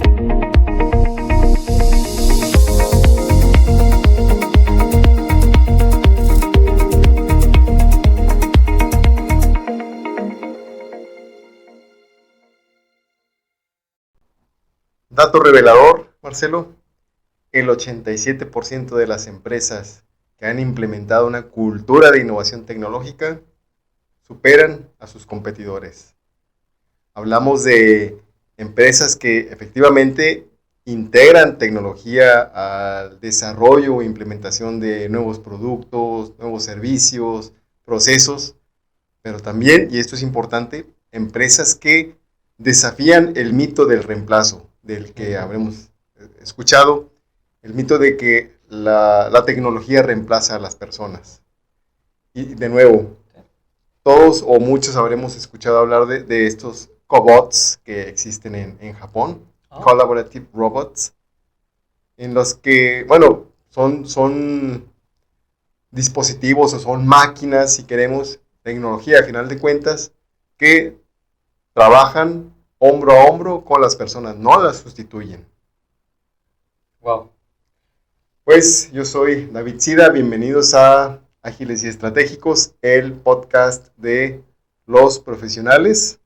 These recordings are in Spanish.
Dato revelador, Marcelo, el 87% de las empresas que han implementado una cultura de innovación tecnológica superan a sus competidores. Hablamos de empresas que efectivamente integran tecnología al desarrollo o implementación de nuevos productos, nuevos servicios, procesos, pero también, y esto es importante, empresas que desafían el mito del reemplazo, del que habremos escuchado, el mito de que la tecnología reemplaza a las personas. Y de nuevo, todos o muchos habremos escuchado hablar de estos cobots que existen en Japón, Collaborative Robots, en los que, bueno, son dispositivos o son máquinas, si queremos, tecnología a final de cuentas, que trabajan hombro a hombro con las personas, no las sustituyen. Wow. Pues yo soy David Sida, bienvenidos a Ágiles y Estratégicos, el podcast de los profesionales.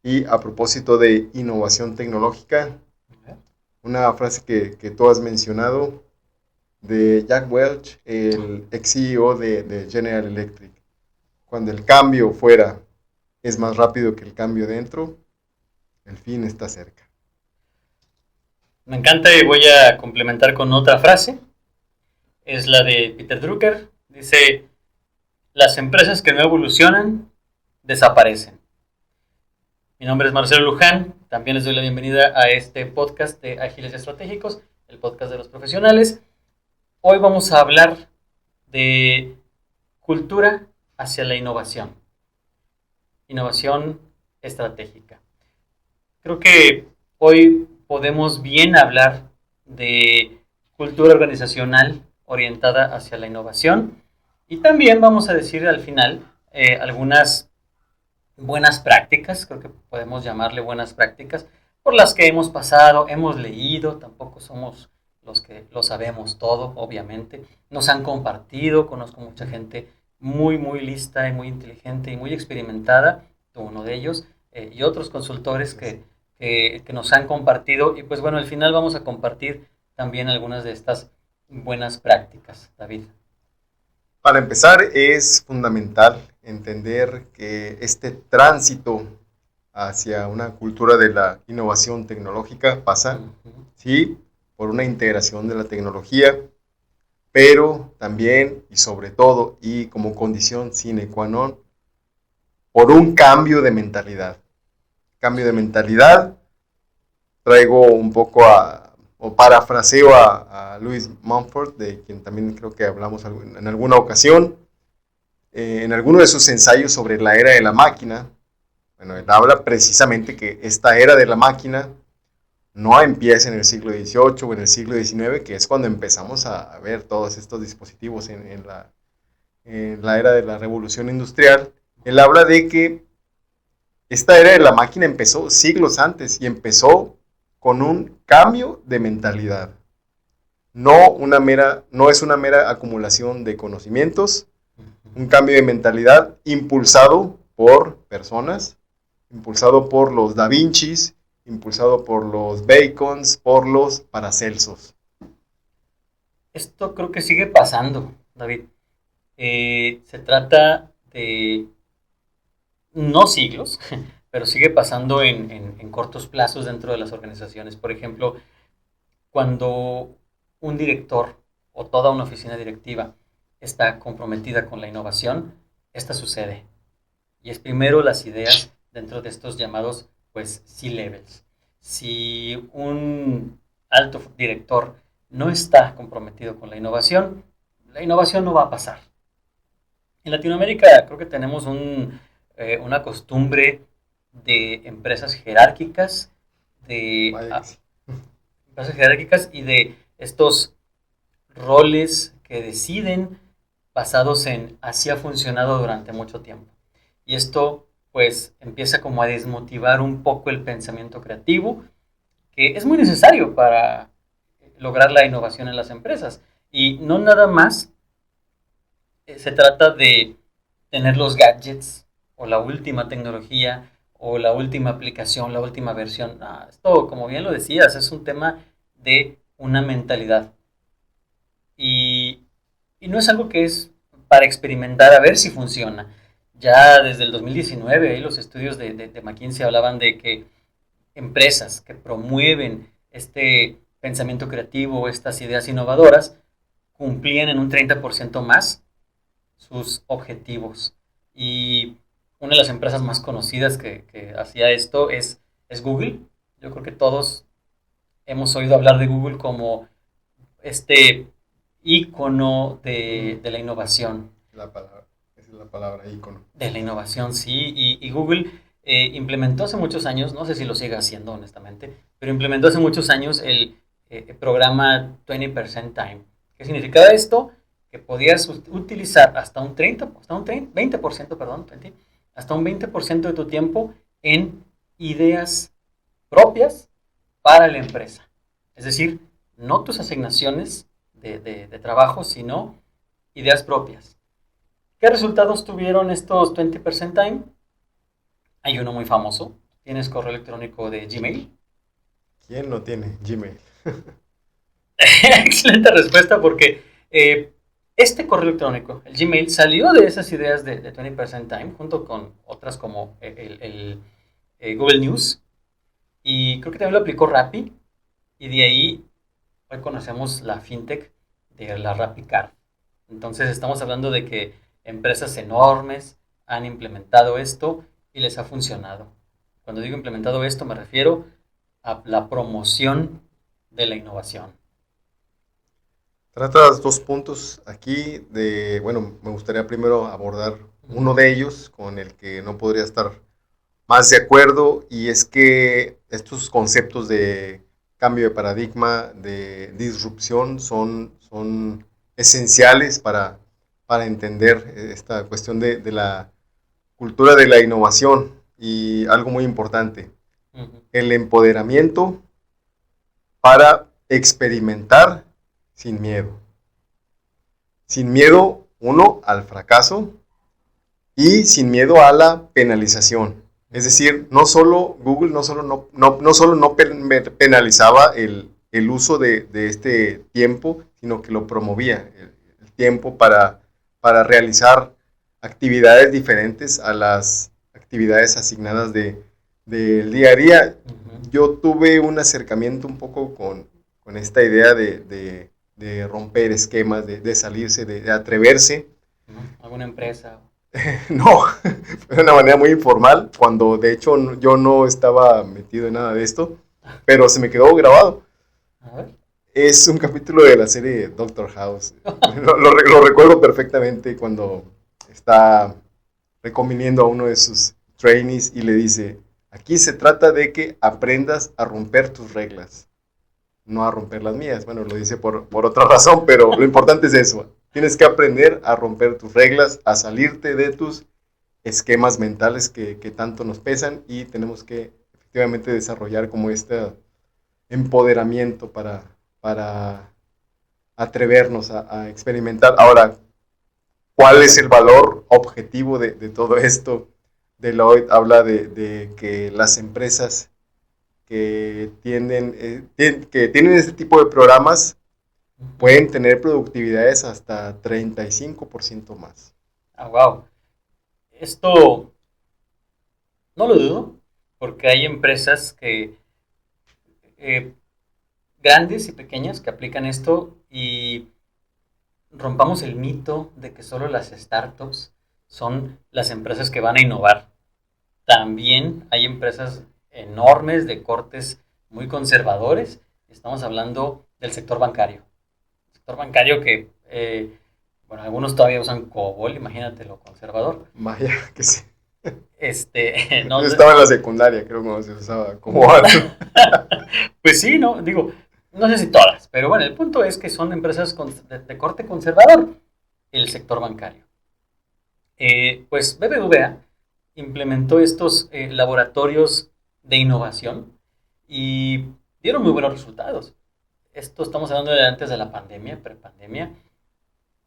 Y a propósito de innovación tecnológica, una frase que tú has mencionado de Jack Welch, el ex CEO de General Electric. Cuando el cambio fuera es más rápido que el cambio dentro, el fin está cerca. Me encanta y voy a complementar con otra frase. Es la de Peter Drucker. Dice, las empresas que no evolucionan, desaparecen. Mi nombre es Marcelo Luján. También les doy la bienvenida a este podcast de Ágiles y Estratégicos, el podcast de los profesionales. Hoy vamos a hablar de cultura hacia la innovación. Innovación estratégica. Creo que hoy podemos bien hablar de cultura organizacional orientada hacia la innovación y también vamos a decir al final algunas buenas prácticas, creo que podemos llamarle buenas prácticas, por las que hemos pasado, hemos leído, tampoco somos los que lo sabemos todo, obviamente, nos han compartido, conozco mucha gente muy lista y muy inteligente y muy experimentada, uno de ellos, y otros consultores que nos han compartido, y pues bueno, al final vamos a compartir también algunas de estas buenas prácticas, David. Para empezar, es fundamental entender que este tránsito hacia una cultura de la innovación tecnológica pasa, sí, por una integración de la tecnología, pero también y sobre todo, y como condición sine qua non, por un cambio de mentalidad. Cambio de mentalidad, traigo un poco o parafraseo a Louis Mumford, de quien también creo que hablamos en alguna ocasión, en alguno de sus ensayos sobre la era de la máquina. Bueno, él habla precisamente que esta era de la máquina no empieza en el siglo XVIII o en el siglo XIX, que es cuando empezamos a ver todos estos dispositivos en la era de la revolución industrial. Él habla de que esta era de la máquina empezó siglos antes y empezó con un cambio de mentalidad. No es una mera acumulación de conocimientos, un cambio de mentalidad impulsado por personas, impulsado por los Da Vincis, impulsado por los Bacons, por los Paracelsos. Esto creo que sigue pasando, David. Se trata de no siglos, pero sigue pasando en cortos plazos dentro de las organizaciones. Por ejemplo, cuando un director o toda una oficina directiva está comprometida con la innovación, esta sucede. Y es primero las ideas dentro de estos llamados pues C-levels. Si un alto director no está comprometido con la innovación no va a pasar. En Latinoamérica creo que tenemos una costumbre de empresas jerárquicas, empresas jerárquicas y de estos roles que deciden basados en así ha funcionado durante mucho tiempo. Y esto pues empieza como a desmotivar un poco el pensamiento creativo que es muy necesario para lograr la innovación en las empresas. Y no nada más se trata de tener los gadgets o la última tecnología o la última aplicación, la última versión. Esto, como bien lo decías, es un tema de una mentalidad. Y, y no es algo que es para experimentar a ver si funciona. Ya desde el 2019, ahí los estudios de McKinsey hablaban de que empresas que promueven este pensamiento creativo, estas ideas innovadoras, cumplían en un 30% más sus objetivos. Y una de las empresas más conocidas que hacía esto es Google. Yo creo que todos hemos oído hablar de Google como este ícono de la innovación. La palabra, esa es la palabra, ícono. De la innovación, sí. Y Google implementó hace muchos años, no sé si lo sigue haciendo honestamente, pero implementó hace muchos años el programa 20% Time. ¿Qué significaba esto? Que podías utilizar hasta un 30, hasta un 30, 20%, perdón, 20, hasta un 20% de tu tiempo en ideas propias para la empresa. Es decir, no tus asignaciones de trabajo, sino ideas propias. ¿Qué resultados tuvieron estos 20% Time? Hay uno muy famoso. ¿Tienes correo electrónico de Gmail? ¿Quién no tiene Gmail? Excelente respuesta porque este correo electrónico, el Gmail, salió de esas ideas de 20% Time junto con otras como Google News y creo que también lo aplicó Rappi y de ahí hoy conocemos la fintech de la RappiCard. Entonces estamos hablando de que empresas enormes han implementado esto y les ha funcionado. Cuando digo implementado esto me refiero a la promoción de la innovación. Tratas dos puntos aquí bueno, me gustaría primero abordar uno de ellos con el que no podría estar más de acuerdo y es que estos conceptos de cambio de paradigma, de disrupción son esenciales para entender esta cuestión de la cultura de la innovación y algo muy importante, el empoderamiento para experimentar sin miedo. Sin miedo, uno, al fracaso y sin miedo a la penalización. Es decir, no solo Google no solo no penalizaba el uso de este tiempo, sino que lo promovía, el tiempo para realizar actividades diferentes a las actividades asignadas del día a día. Yo tuve un acercamiento un poco con esta idea de romper esquemas, de salirse, de atreverse. ¿Alguna empresa? No, fue de una manera muy informal, cuando de hecho yo no estaba metido en nada de esto, pero se me quedó grabado. A ver. Es un capítulo de la serie Doctor House. Lo recuerdo perfectamente cuando está recomendando a uno de sus trainees y le dice, aquí se trata de que aprendas a romper tus reglas, no a romper las mías. Bueno, lo dice por otra razón, pero lo importante es eso. Tienes que aprender a romper tus reglas, a salirte de tus esquemas mentales que tanto nos pesan y tenemos que efectivamente desarrollar como este empoderamiento para atrevernos a experimentar. Ahora, ¿cuál es el valor objetivo de todo esto? Deloitte habla de que las empresas que tienen este tipo de programas pueden tener productividades hasta 35% más. Wow. Esto no lo dudo, porque hay empresas grandes y pequeñas que aplican esto y rompamos el mito de que solo las startups son las empresas que van a innovar. También hay empresas enormes de cortes muy conservadores. Estamos hablando del sector bancario. El sector bancario que, bueno, algunos todavía usan COBOL, imagínate lo conservador. Vaya, que sí. No, yo estaba en la secundaria, creo que se usaba como algo. Pues sí, no, digo, no sé si todas, pero bueno, el punto es que son empresas de corte conservador, el sector bancario. Pues BBVA implementó estos laboratorios de innovación y dieron muy buenos resultados. Esto estamos hablando de antes de la pandemia, prepandemia.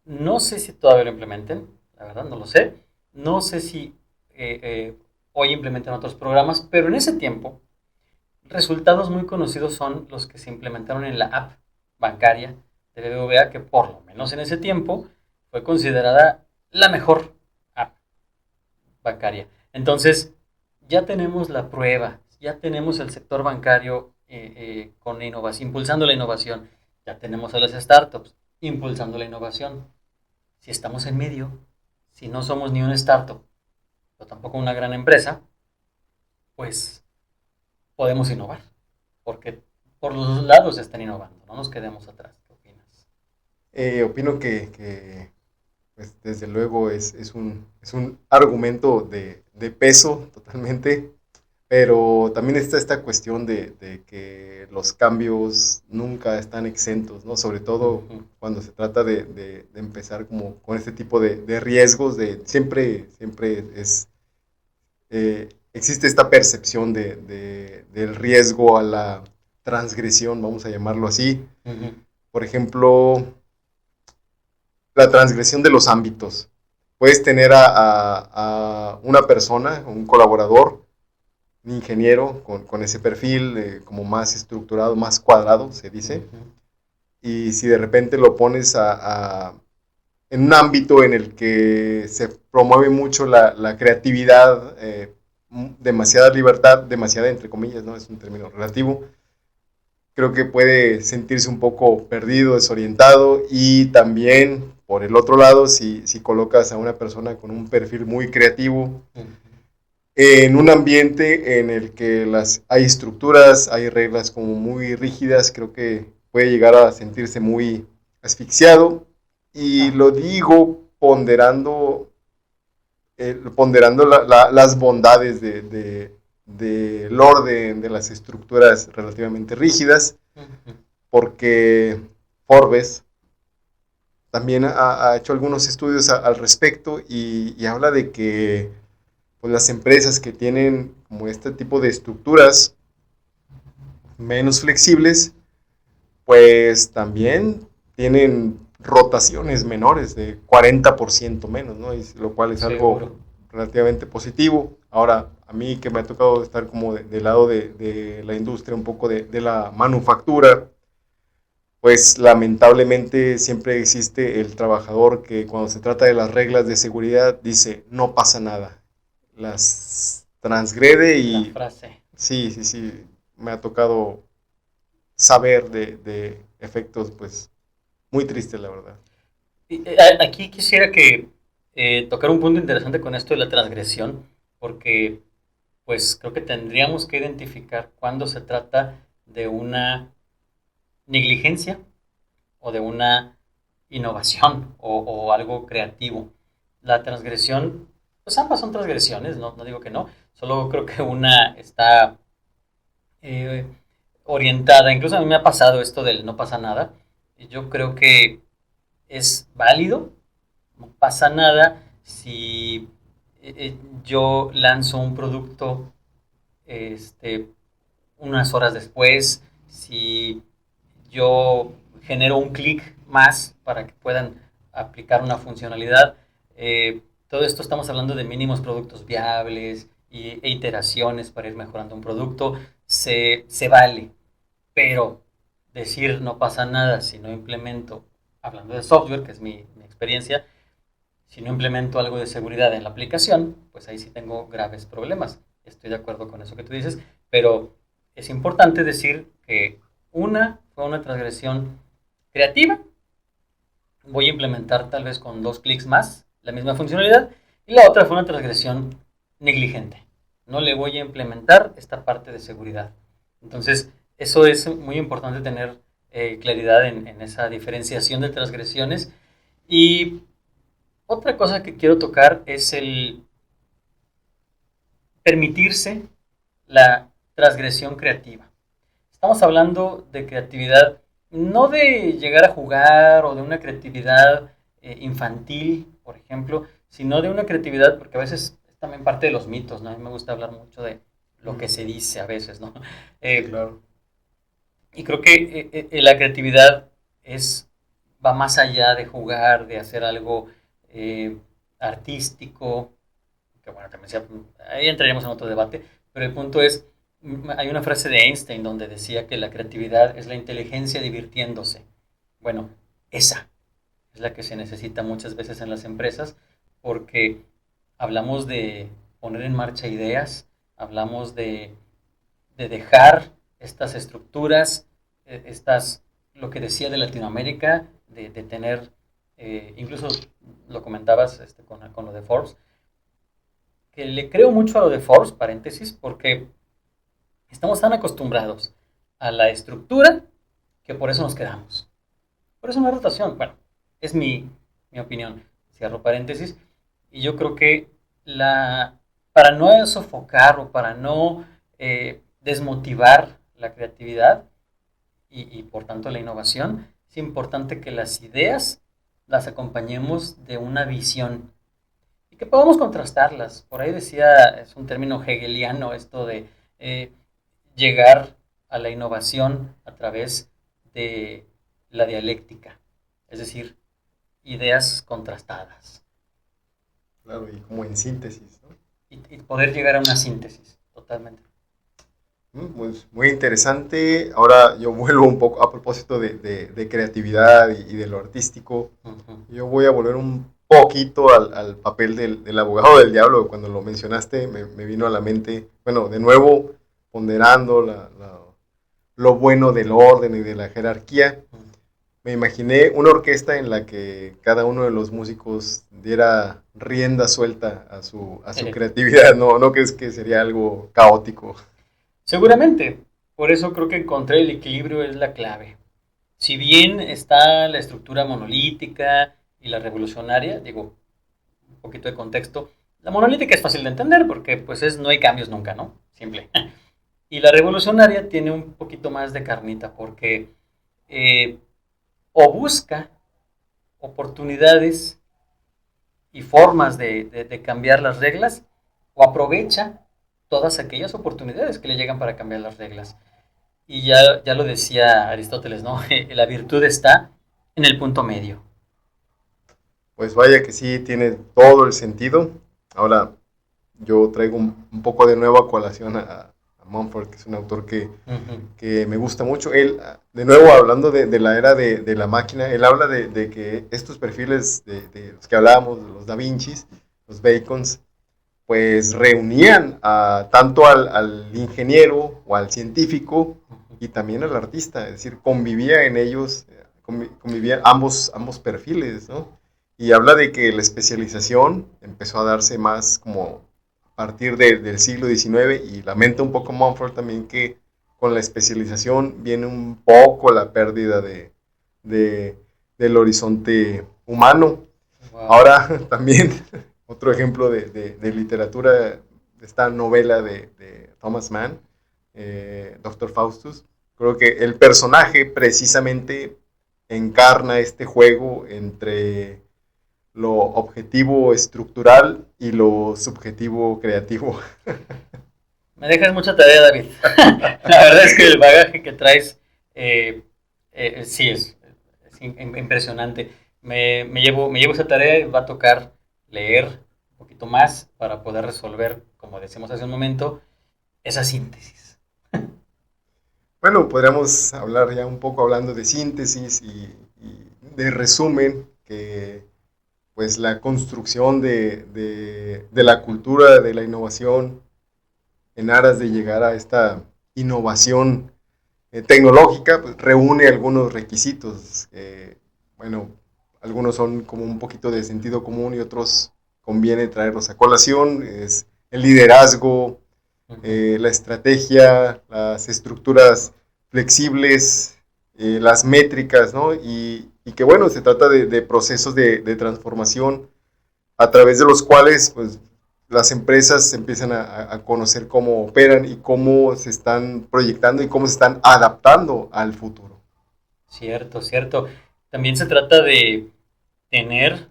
No sé si todavía lo implementen, la verdad no lo sé. No sé si hoy implementan otros programas, pero en ese tiempo resultados muy conocidos son los que se implementaron en la app bancaria de BBVA, que por lo menos en ese tiempo fue considerada la mejor app bancaria. Entonces, ya tenemos la prueba, ya tenemos el sector bancario con la innovación, impulsando la innovación, ya tenemos a las startups impulsando la innovación. Si estamos en medio, si no somos ni una startup, pero tampoco una gran empresa, pues podemos innovar, porque por los dos lados se están innovando, no nos quedemos atrás. ¿Qué opinas? Opino que, pues, desde luego es un argumento de peso totalmente, pero también está esta cuestión de que los cambios nunca están exentos, ¿no? Sobre todo Uh-huh. cuando se trata de empezar como con este tipo de riesgos, siempre existe esta percepción del riesgo a la transgresión, vamos a llamarlo así. Uh-huh. Por ejemplo, la transgresión de los ámbitos. Puedes tener a una persona, un colaborador, un ingeniero con ese perfil como más estructurado, más cuadrado, se dice. Uh-huh. Y si de repente lo pones en un ámbito en el que se promueve mucho la creatividad, demasiada libertad, demasiada entre comillas, ¿no? Es un término relativo. Creo que puede sentirse un poco perdido, desorientado, y también por el otro lado, si colocas a una persona con un perfil muy creativo Uh-huh. en un ambiente en el que hay estructuras, hay reglas como muy rígidas, creo que puede llegar a sentirse muy asfixiado, y Ajá. lo digo ponderando las bondades del orden, de las estructuras relativamente rígidas, Uh-huh. porque Forbes también ha hecho algunos estudios al respecto, y habla de que pues, las empresas que tienen como este tipo de estructuras menos flexibles, pues también tienen rotaciones menores de 40% menos, ¿no? Lo cual es algo Seguro. relativamente positivo. Ahora, a mí que me ha tocado estar como del lado de la industria, un poco de la manufactura, pues lamentablemente siempre existe el trabajador que cuando se trata de las reglas de seguridad dice, no pasa nada. Las transgrede La y frase. sí, sí, sí, me ha tocado saber de efectos pues muy tristes, la verdad. Aquí quisiera que tocar un punto interesante con esto de la transgresión, porque pues creo que tendríamos que identificar cuándo se trata de una negligencia o de una innovación o algo creativo. La transgresión, pues ambas son transgresiones, no digo que no, solo creo que una está eh, orientada, incluso a mí me ha pasado esto del no pasa nada, y yo creo que es válido, no pasa nada si yo lanzo un producto este, unas horas después, si yo genero un clic más para que puedan aplicar una funcionalidad. Todo esto estamos hablando de mínimos productos viables e iteraciones para ir mejorando un producto. Se vale, pero decir no pasa nada si no implemento, hablando de software, que es mi experiencia, si no implemento algo de seguridad en la aplicación, pues ahí sí tengo graves problemas. Estoy de acuerdo con eso que tú dices, pero es importante decir que una fue una transgresión creativa, voy a implementar tal vez con 2 clics más la misma funcionalidad, y la otra fue una transgresión negligente. No le voy a implementar esta parte de seguridad. Entonces, eso es muy importante tener claridad en esa diferenciación de transgresiones. Y otra cosa que quiero tocar es el permitirse la transgresión creativa. Estamos hablando de creatividad, no de llegar a jugar o de una creatividad infantil, por ejemplo, sino de una creatividad, porque a veces es también parte de los mitos, ¿no? A mí me gusta hablar mucho de lo que se dice a veces, ¿no? Sí, Eh, claro. Y creo que la creatividad va más allá de jugar, de hacer algo eh, artístico, que bueno, también ahí entraríamos en otro debate, pero el punto es, hay una frase de Einstein donde decía que la creatividad es la inteligencia divirtiéndose. Bueno, esa es la que se necesita muchas veces en las empresas porque hablamos de poner en marcha ideas, hablamos de dejar estas estructuras, lo que decía de Latinoamérica, de tener, incluso lo comentabas con lo de Forbes, que le creo mucho a lo de Forbes, paréntesis, porque estamos tan acostumbrados a la estructura que por eso nos quedamos. Por eso no hay rotación. Bueno, es mi opinión. Cierro paréntesis. Y yo creo que para no sofocar o para no desmotivar la creatividad y por tanto la innovación, es importante que las ideas las acompañemos de una visión y que podamos contrastarlas. Por ahí decía, es un término hegeliano esto de eh, llegar a la innovación a través de la dialéctica, es decir, ideas contrastadas. Claro, y como en síntesis, ¿no? Y poder llegar a una síntesis, totalmente. Pues muy interesante. Ahora yo vuelvo un poco a propósito de creatividad y de lo artístico. Uh-huh. Yo voy a volver un poquito al papel del abogado del diablo. Cuando lo mencionaste me vino a la mente, bueno, de nuevo ponderando lo bueno del orden y de la jerarquía. Me imaginé una orquesta en la que cada uno de los músicos diera rienda suelta a su creatividad. No crees que sería algo caótico. Seguramente, por eso creo que encontrar el equilibrio es la clave. Si bien está la estructura monolítica y la revolucionaria, digo, un poquito de contexto, la monolítica es fácil de entender porque pues no hay cambios nunca, ¿no? Simple. Y la revolucionaria tiene un poquito más de carnita porque o busca oportunidades y formas de cambiar las reglas o aprovecha todas aquellas oportunidades que le llegan para cambiar las reglas. Y ya lo decía Aristóteles, ¿no? La virtud está en el punto medio. Pues vaya que sí, tiene todo el sentido. Ahora, yo traigo un poco de nueva colación a Mumford, que es un autor que me gusta mucho. Él, de nuevo, hablando de la era de la máquina, él habla de que estos perfiles de los que hablábamos, los Da Vincis, los Bacons, pues reunían tanto al ingeniero o al científico y también al artista, es decir, convivía en ellos, convivían ambos perfiles, ¿no? Y habla de que la especialización empezó a darse más como a partir del siglo XIX y lamenta un poco Mumford también que con la especialización viene un poco la pérdida del horizonte humano. Wow. Ahora también otro ejemplo de literatura, esta novela de Thomas Mann, Dr. Faustus, creo que el personaje precisamente encarna este juego entre lo objetivo estructural y lo subjetivo creativo. Me dejas mucha tarea, David. La verdad es que el bagaje que traes sí es impresionante. Me llevo esa tarea y va a tocar leer un poquito más para poder resolver, como decíamos hace un momento, esa síntesis. Bueno, podríamos hablar ya un poco hablando de síntesis y de resumen, que pues la construcción de la cultura de la innovación en aras de llegar a esta innovación tecnológica, pues, reúne algunos requisitos. Bueno, algunos son como un poquito de sentido común y otros conviene traerlos a colación. Es el liderazgo, la estrategia, las estructuras flexibles, las métricas, ¿no? Y que bueno, se trata de procesos de transformación a través de los cuales pues, las empresas empiezan a conocer cómo operan y cómo se están proyectando y cómo se están adaptando al futuro. Cierto, cierto. También se trata de tener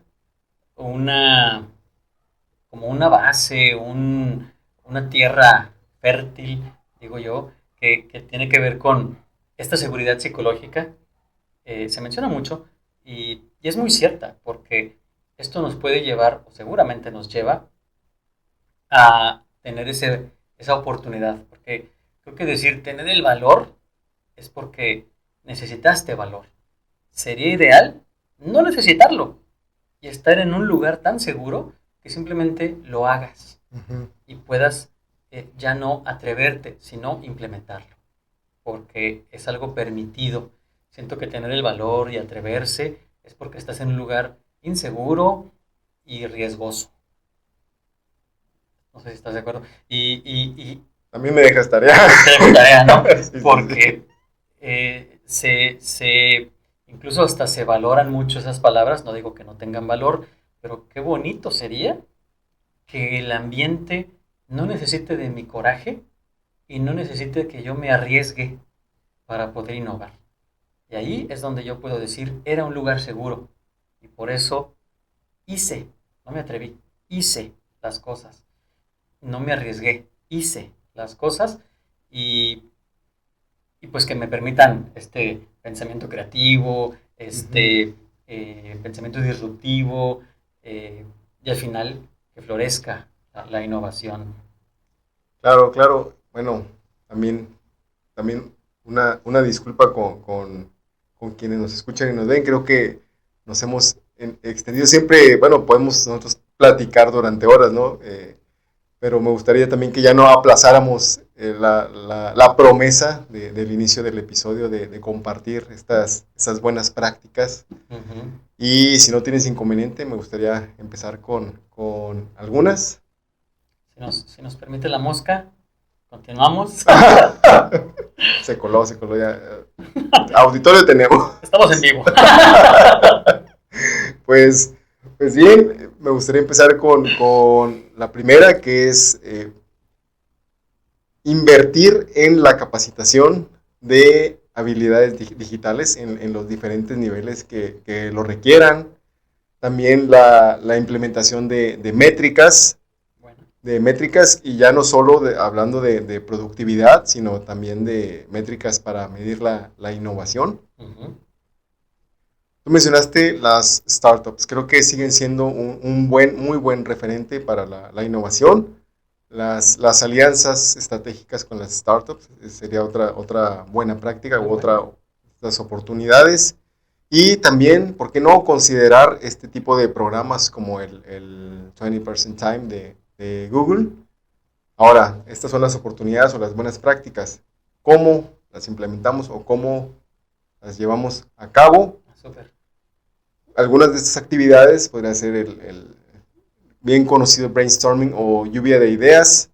como una base, una tierra fértil, digo yo, que tiene que ver con esta seguridad psicológica se menciona mucho y es muy cierta, porque esto nos puede llevar, o seguramente nos lleva, a tener esa oportunidad. Porque creo que decir tener el valor es porque necesitaste valor. Sería ideal no necesitarlo y estar en un lugar tan seguro que simplemente lo hagas Ujú. y puedas ya no atreverte, sino implementarlo, porque es algo permitido. Siento que tener el valor y atreverse es porque estás en un lugar inseguro y riesgoso. No sé si estás de acuerdo. Y A mí me dejas tarea. te dejo tarea, ¿no? Sí, sí, sí. Porque incluso hasta se valoran mucho esas palabras, no digo que no tengan valor, pero qué bonito sería que el ambiente no necesite de mi coraje y no necesite que yo me arriesgue para poder innovar. Y ahí es donde yo puedo decir, era un lugar seguro. Y por eso hice, no me atreví, hice las cosas. No me arriesgué, hice las cosas y, y pues que me permitan este pensamiento creativo, pensamiento disruptivo, y al final que florezca la innovación. Claro, claro. Bueno, también una disculpa con quienes nos escuchan y nos ven. Creo que nos hemos extendido siempre, bueno, podemos nosotros platicar durante horas, ¿no? Pero me gustaría también que ya no aplazáramos la promesa del inicio del episodio de compartir estas buenas prácticas. Uh-huh. Y si no tienes inconveniente, me gustaría empezar con algunas. Si nos permite la mosca, continuamos. Se coló ya. Auditorio tenemos. Estamos en vivo. Pues, pues bien, me gustaría empezar con la primera, que es invertir en la capacitación de habilidades digitales en los diferentes niveles que lo requieran. También la implementación de métricas, Bueno, y ya no solo hablando de productividad, sino también de métricas para medir la innovación. uh-huh. Tú mencionaste las startups, creo que siguen siendo un muy buen referente para la innovación. Las alianzas estratégicas con las startups sería otra buena práctica Muy u bueno. otras oportunidades. Y también, ¿por qué no considerar este tipo de programas como el 20% Time de Google? Ahora, estas son las oportunidades o las buenas prácticas. ¿Cómo las implementamos o cómo las llevamos a cabo? Súper. Algunas de estas actividades podrían ser el bien conocido brainstorming o lluvia de ideas,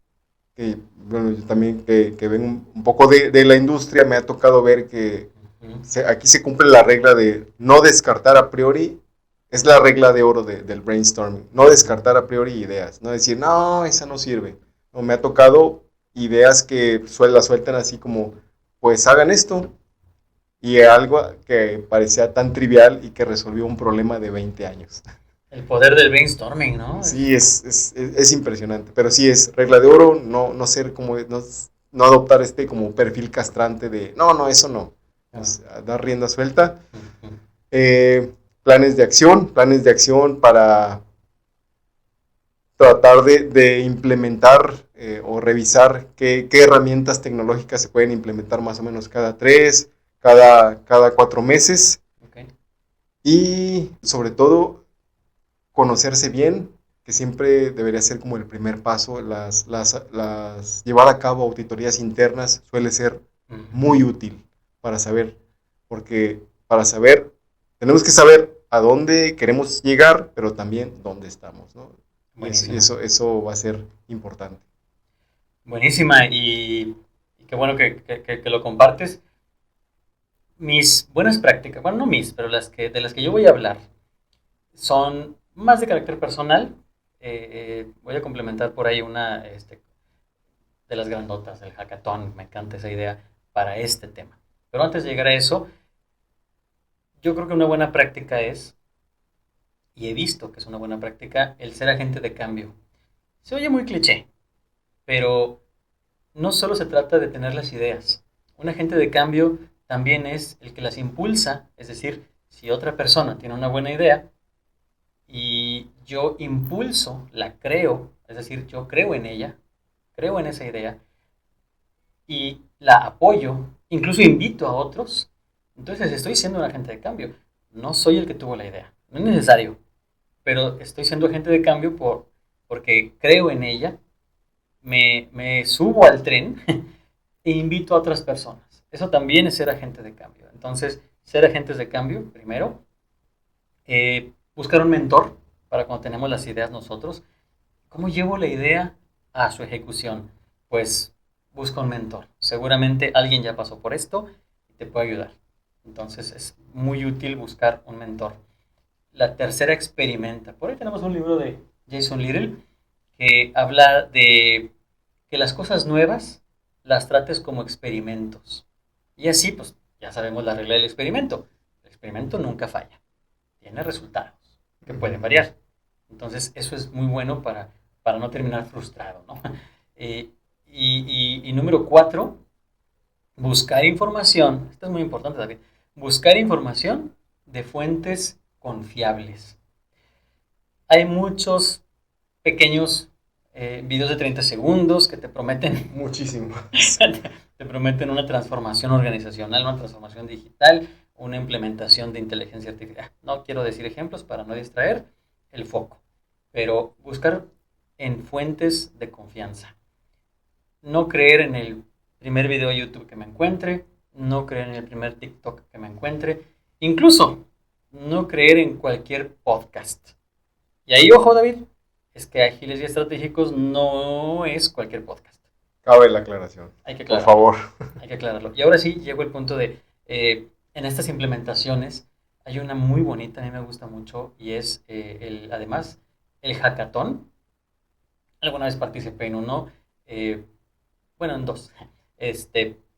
que bueno, yo también que ven un poco de la industria, me ha tocado ver que Uh-huh. aquí se cumple la regla de no descartar a priori, es la regla de oro del brainstorming, no descartar a priori ideas, no decir, no, esa no sirve. No, me ha tocado ideas que las sueltan así como, pues hagan esto, y algo que parecía tan trivial y que resolvió un problema de 20 años. El poder del brainstorming, ¿no? Sí, es impresionante, pero sí es regla de oro, no ser como, no adoptar este como perfil castrante de, no, eso no, es dar rienda suelta. Uh-huh. Planes de acción para tratar de implementar o revisar qué herramientas tecnológicas se pueden implementar más o menos cada 3, cada 4 meses. Okay. Y sobre todo, conocerse bien, que siempre debería ser como el primer paso. Llevar a cabo auditorías internas suele ser Uh-huh. muy útil para saber, porque para saber, tenemos que saber a dónde queremos llegar, pero también dónde estamos, ¿no? Y eso va a ser importante. Buenísima y qué bueno que lo compartes. Mis buenas prácticas, bueno, no mis, pero de las que yo voy a hablar son más de carácter personal. Voy a complementar por ahí una de las grandotas, el hackathon, me encanta esa idea para este tema. Pero antes de llegar a eso, yo creo que una buena práctica es, y he visto que es una buena práctica, el ser agente de cambio. Se oye muy cliché, pero no solo se trata de tener las ideas. Un agente de cambio también es el que las impulsa, es decir, si otra persona tiene una buena idea y yo impulso, la creo, es decir, yo creo en ella, creo en esa idea y la apoyo, incluso invito a otros, entonces estoy siendo un agente de cambio. No soy el que tuvo la idea, no es necesario, pero estoy siendo agente de cambio porque creo en ella, me subo al tren e invito a otras personas. Eso también es ser agente de cambio. Entonces, ser agentes de cambio, primero, buscar un mentor para cuando tenemos las ideas nosotros. ¿Cómo llevo la idea a su ejecución? Pues busca un mentor. Seguramente alguien ya pasó por esto y te puede ayudar. Entonces es muy útil buscar un mentor. La tercera, experimenta. Por ahí tenemos un libro de Jason Little que habla de que las cosas nuevas las trates como experimentos. Y así, pues, ya sabemos la regla del experimento. El experimento nunca falla. Tiene resultados que pueden variar. Entonces, eso es muy bueno para no terminar frustrado, ¿no? Y número 4, buscar información. Esto es muy importante, David. Buscar información de fuentes confiables. Hay muchos pequeños videos de 30 segundos que te prometen Muchísimo. te prometen una transformación organizacional, una transformación digital, una implementación de inteligencia artificial. No quiero decir ejemplos para no distraer el foco, pero buscar en fuentes de confianza. No creer en el primer video de YouTube que me encuentre, no creer en el primer TikTok que me encuentre, incluso no creer en cualquier podcast. Y ahí, ojo, David, es que Ágiles y Estratégicos no es cualquier podcast. Cabe la aclaración. Hay que aclararlo. Por favor. Hay que aclararlo. Y ahora sí, llego al punto de, en estas implementaciones, hay una muy bonita, a mí me gusta mucho, y es, además, el hackathon. Alguna vez participé en uno, bueno, en dos.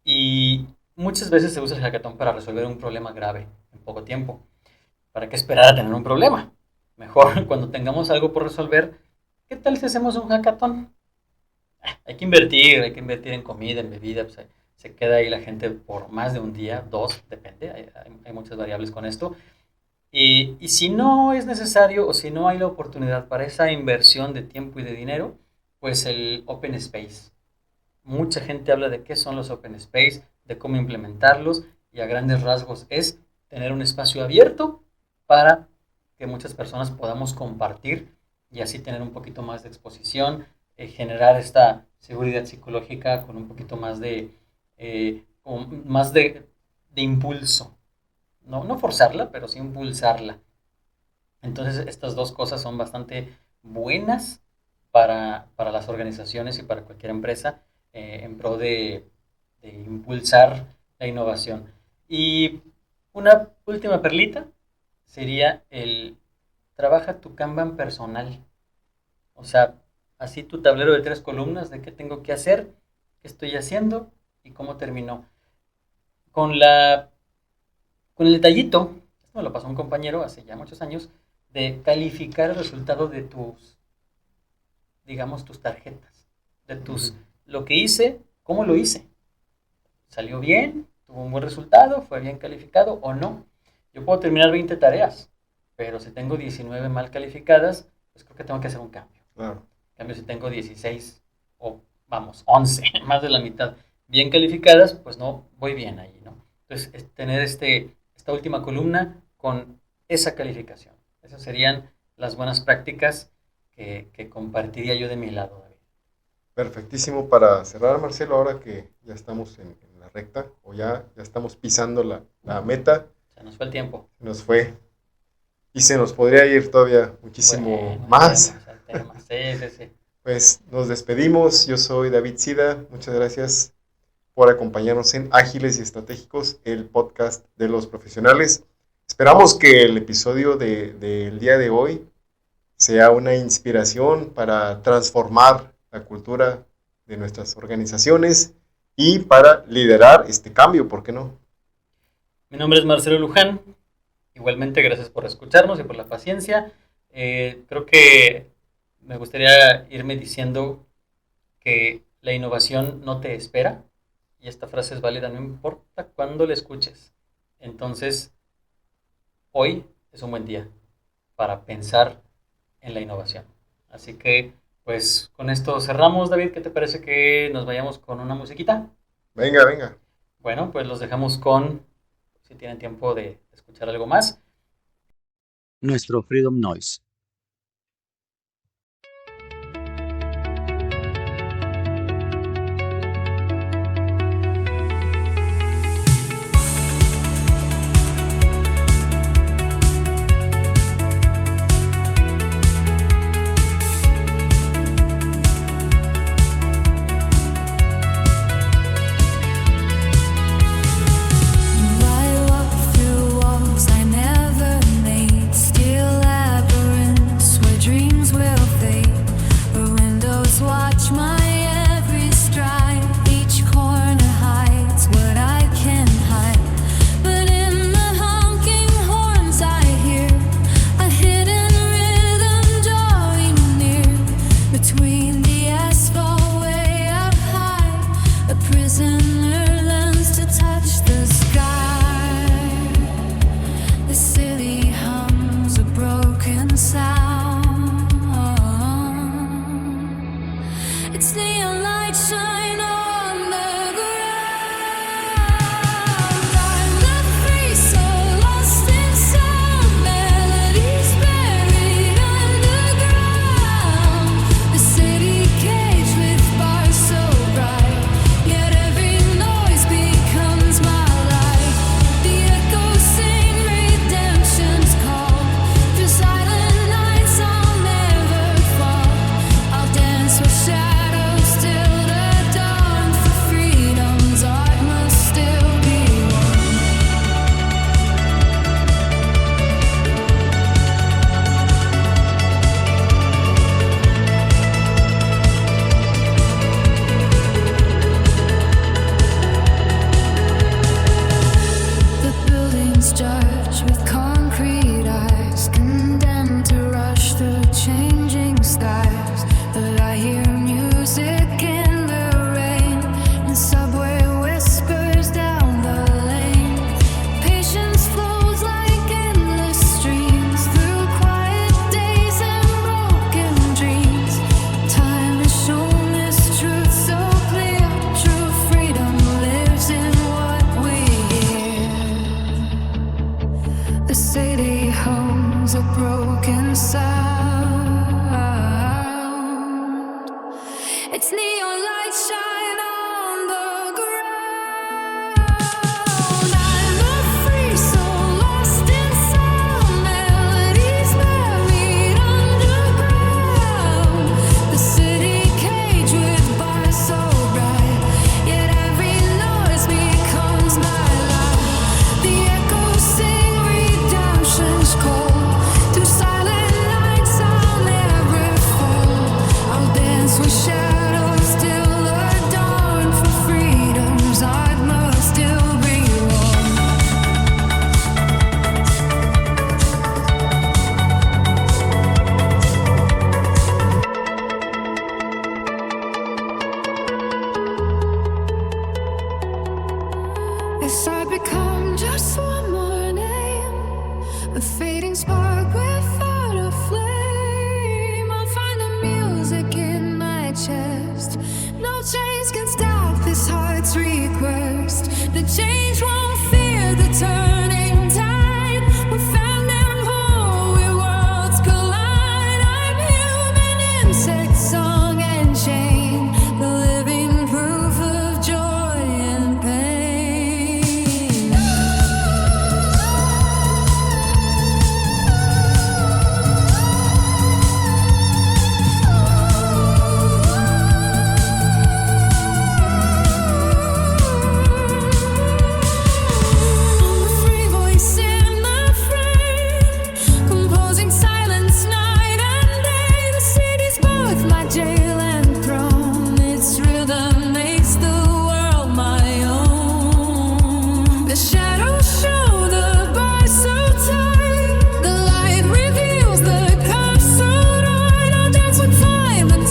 Y muchas veces se usa el hackathon para resolver un problema grave en poco tiempo. ¿Para qué esperar a tener un problema? Mejor cuando tengamos algo por resolver, ¿qué tal si hacemos un hackathon? Hay que invertir en comida, en bebida, pues se queda ahí la gente por más de un día, dos, depende, hay muchas variables con esto. Y si no es necesario o si no hay la oportunidad para esa inversión de tiempo y de dinero, pues el Open Space. Mucha gente habla de qué son los Open Space, de cómo implementarlos, y a grandes rasgos es tener un espacio abierto para que muchas personas podamos compartir y así tener un poquito más de exposición, generar esta seguridad psicológica con un poquito más de impulso. No forzarla, pero sí impulsarla. Entonces, estas dos cosas son bastante buenas para las organizaciones y para cualquier empresa en pro de impulsar la innovación. Y una última perlita sería el trabaja tu Kanban personal. O sea, así tu tablero de 3 columnas de qué tengo que hacer, qué estoy haciendo y cómo terminó. Con el detallito, esto me lo pasó un compañero hace ya muchos años, de calificar el resultado de digamos, tus tarjetas, de lo que hice, cómo lo hice. ¿Salió bien? ¿Tuvo un buen resultado? ¿Fue bien calificado o no? Yo puedo terminar 20 tareas, pero si tengo 19 mal calificadas, pues creo que tengo que hacer un cambio. Claro. En cambio, si tengo 16 o, vamos, 11, más de la mitad bien calificadas, pues no voy bien ahí, ¿no? Entonces, es tener esta última columna con esa calificación. Esas serían las buenas prácticas que compartiría yo de mi lado, David. Perfectísimo para cerrar, Marcelo, ahora que ya estamos en la recta o ya estamos pisando la meta. Se nos fue el tiempo. Se nos fue. Y se nos podría ir todavía muchísimo más. Sí. Pues nos despedimos. Yo soy David Sida. Muchas gracias por acompañarnos en Ágiles y Estratégicos, el podcast de los profesionales. Esperamos que el episodio del día de hoy sea una inspiración para transformar la cultura de nuestras organizaciones y para liderar este cambio, ¿por qué no? Mi nombre es Marcelo Luján. Igualmente, gracias por escucharnos y por la paciencia. Creo que me gustaría irme diciendo que la innovación no te espera, y esta frase es válida, no importa cuándo la escuches. Entonces, hoy es un buen día para pensar en la innovación. Así que, pues, con esto cerramos, David. ¿Qué te parece que nos vayamos con una musiquita? Venga, venga. Bueno, pues los dejamos con, si tienen tiempo de escuchar algo más, nuestro Freedom Noise.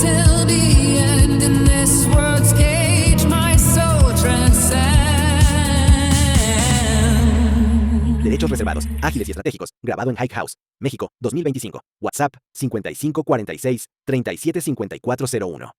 Till the end in this world's cage, my soul transcends. Derechos reservados. Ágiles y estratégicos. Grabado en Hype House, México, 2025. WhatsApp 5546 375401.